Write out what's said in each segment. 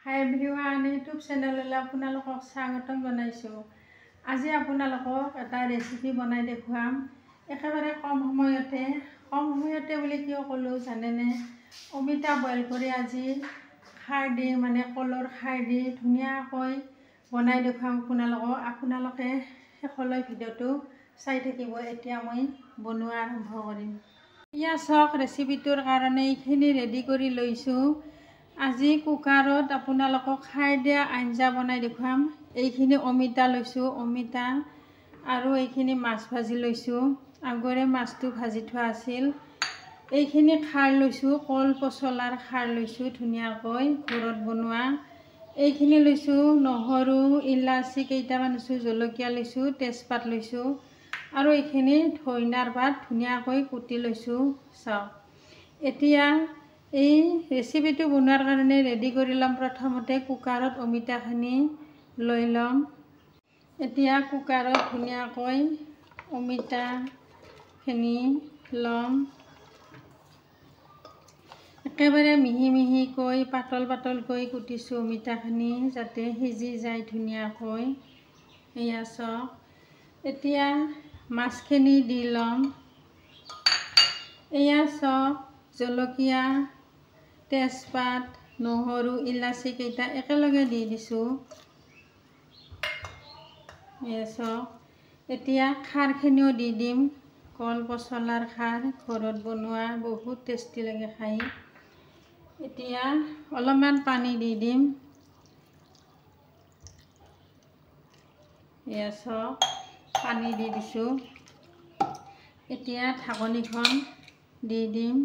হাই everyone YouTube চেনেললৈ আপোনালোকক স্বাগতম জনাইছোঁ। আজি আপোনালোকক এটা ৰেচিপি বনাই দেখুৱাম। একেবাৰে কম সময়তে বুলি কিয় ক'লোঁ জানেনে? অমিতা বইল কৰি আজি খাৰ দি কলৰ খাৰ দি ধুনীয়াকৈ বনাই দেখুৱাম আপোনালোকক। আপোনালোকে শেষলৈ ভিডিঅ'টো চাই থাকিব। এতিয়া মই বনোৱা আৰম্ভ কৰিম। পিঁয়াজ চাওক, ৰেচিপিটোৰ কাৰণে এইখিনি ৰেডি কৰি লৈছোঁ। আজি কুকাৰত আপোনালোকক খাৰ দিয়া আঞ্জা বনাই দেখুৱাম। এইখিনি অমিতা লৈছোঁ, অমিতা আৰু এইখিনি মাছ ভাজি লৈছোঁ। আগৰে মাছটো ভাজি থোৱা আছিল। এইখিনি খাৰ লৈছোঁ, কল পচলাৰ খাৰ লৈছোঁ ধুনীয়াকৈ ঘৰত বনোৱা। এইখিনি লৈছোঁ নহৰু, ইলাচি কেইটামান লৈছোঁ, জলকীয়া লৈছোঁ, তেজপাত লৈছোঁ আৰু এইখিনি ধনিয়াৰ পাত ধুনীয়াকৈ কুটি লৈছোঁ। চাওক, এতিয়া এই ৰেচিপিটো বনোৱাৰ কাৰণে ৰেডি কৰি ল'ম। প্ৰথমতে কুকাৰত অমিতাখিনি লৈ ল'ম। এতিয়া কুকাৰত ধুনীয়াকৈ অমিতাখিনি ল'ম। একেবাৰে মিহি মিহিকৈ পাতলকৈ কুটিছোঁ অমিতাখিনি, যাতে সিজি যায় ধুনীয়াকৈ। এয়া চাওক, এতিয়া মাছখিনি দি ল'ম। এয়া চাওক, জলকীয়া, তেজপাত, নহৰু, ইলাচি কেইটা একেলগে দি দিছোঁ। এয়া চাওক, এতিয়া খাৰখিনিও দি দিম। কল পচলাৰ খাৰ ঘৰত বনোৱা, বহুত টেষ্টি লাগে খাই। এতিয়া অলপমান পানী দি দিম। এয়া চাওক, পানী দি দিছোঁ। এতিয়া ঢাকনিখন দি দিম।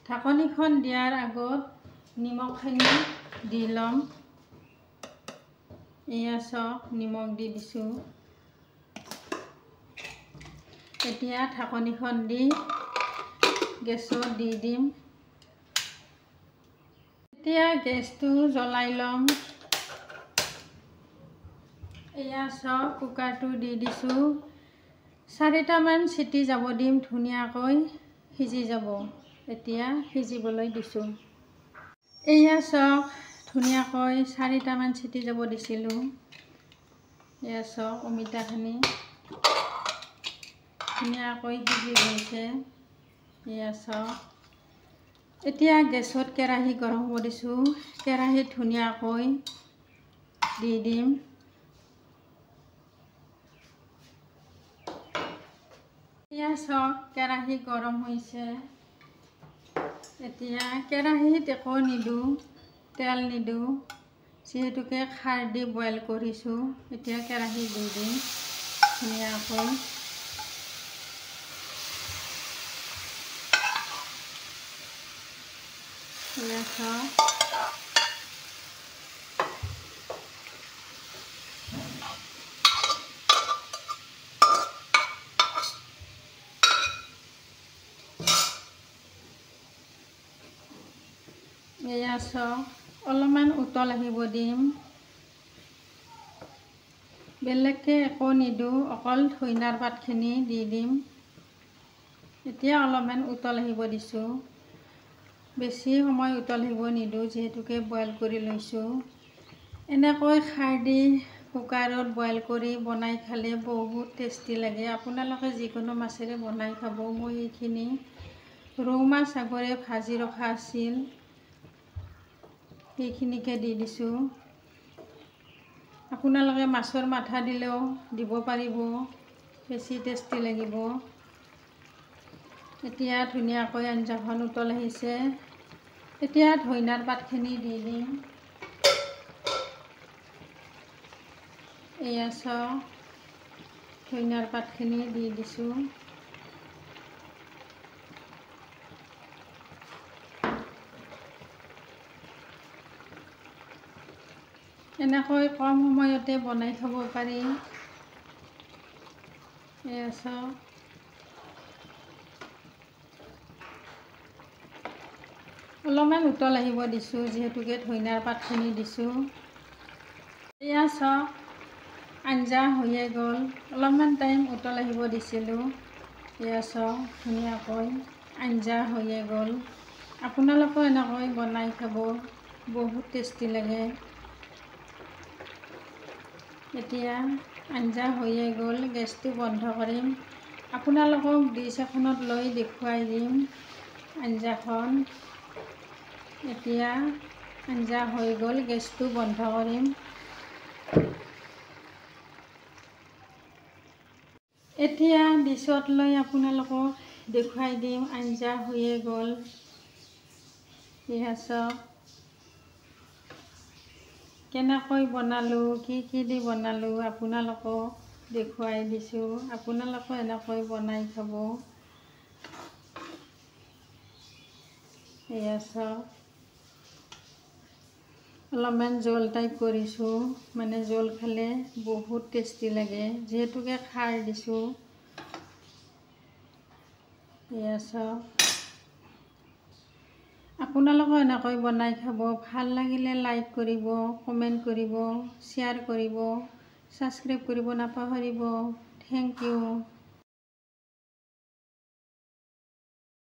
ঢাকনিখন দিয়াৰ আগত নিমখখিনি দি ল'ম। এয়া চাওক, নিমখ দি দিছোঁ। এতিয়া ঢাকনিখন দি গেছত দি দিম। এতিয়া গেছটো জ্বলাই ল'ম। এয়া চাওক, কুকাৰটো দি দিছোঁ। 4টামান চিটি যাব দিম, ধুনীয়াকৈ সিজি যাব। এতিয়া সিজিবলৈ দিছোঁ। এয়া চাওক, ধুনীয়াকৈ 4টামান চিটি যাব দিছিলোঁ। এয়া চাওক, অমিতাখিনি ধুনীয়াকৈ সিজি গৈছে। এয়া চাওক, এতিয়া গেছত কেৰাহী গৰম হ'ব দিছোঁ। কেৰাহীত ধুনীয়াকৈ দি দিম। এয়া চাওক, কেৰাহী গৰম হৈছে। এতিয়া কেৰাহীত একো নিদিওঁ, তেল নিদিওঁ, যিহেতুকে খাৰ দি বইল কৰিছোঁ। এতিয়া কেৰাহী দি দিম ধুনীয়াকৈ। এয়া চাওক, এয়া চাওক, অলপমান উতল আহিব দিম। বেলেগকৈ একো নিদিওঁ, অকল ধনিয়াৰ পাতখিনি দি দিম। এতিয়া অলপমান উতল আহিব দিছোঁ। বেছি সময় উতল আহিব নিদিওঁ, যিহেতুকে বইল কৰি লৈছোঁ। এনেকৈ খাৰ দি কুকাৰত বইল কৰি বনাই খালে বহুত টেষ্টি লাগে। আপোনালোকে যিকোনো মাছেৰে বনাই খাব। মই এইখিনি ৰৌ মাছ আগৰে ভাজি ৰখা আছিল, সেইখিনিকে দি দিছোঁ। আপোনালোকে মাছৰ মাথা দিলেও দিব পাৰিব, বেছি টেষ্টি লাগিব। এতিয়া ধুনীয়াকৈ আঞ্জাখন উতল আহিছে। এতিয়া ধনিয়াৰ পাতখিনি দি দিম। এয়া চাওক, ধনিয়াৰ পাতখিনি দি দিছোঁ। এনেকৈ কম সময়তে বনাই খাব পাৰি। এয়া চাওক, অলপমান উতল আহিব দিছোঁ, যিহেতুকে ধনিয়াৰ পাতখিনি দিছোঁ। এয়া চাওক, আঞ্জা হৈয়ে গ'ল। অলপমান টাইম উতল আহিব দিছিলোঁ। এয়া চাওক, ধুনীয়াকৈ আঞ্জা হৈয়ে গ'ল। আপোনালোকেও এনেকৈ বনাই খাব, বহুত টেষ্টি লাগে। এতিয়া আঞ্জা হৈয়ে গ'ল, গেছটো বন্ধ কৰিম। আপোনালোকক ডিছ এখনত লৈ দেখুৱাই দিম আঞ্জাখন। এতিয়া আঞ্জা হৈ গ'ল, গেছটো বন্ধ কৰিম। এতিয়া ডিছত লৈ আপোনালোকক দেখুৱাই দিম আঞ্জা হৈয়ে গ'ল। চাওক কেনেকৈ বনালোঁ, কি দি বনালোঁ আপোনালোকক দেখুৱাই দিছোঁ। আপোনালোকে এনেকৈ বনাই খাব। চাওক অলপমান জোল টাইপ কৰিছোঁ, মানে জোল খালে বহুত টেষ্টি লাগে, যিহেতুকে খাৰ দিছোঁ। চাওক আপোনালোকে এনেকৈ বনাই খাব। ভাল লাগিলে লাইক কৰিব, কমেণ্ট কৰিব, শ্বেয়াৰ কৰিব, ছাবস্ক্ৰাইব কৰিব নাপাহৰিব। Thank U.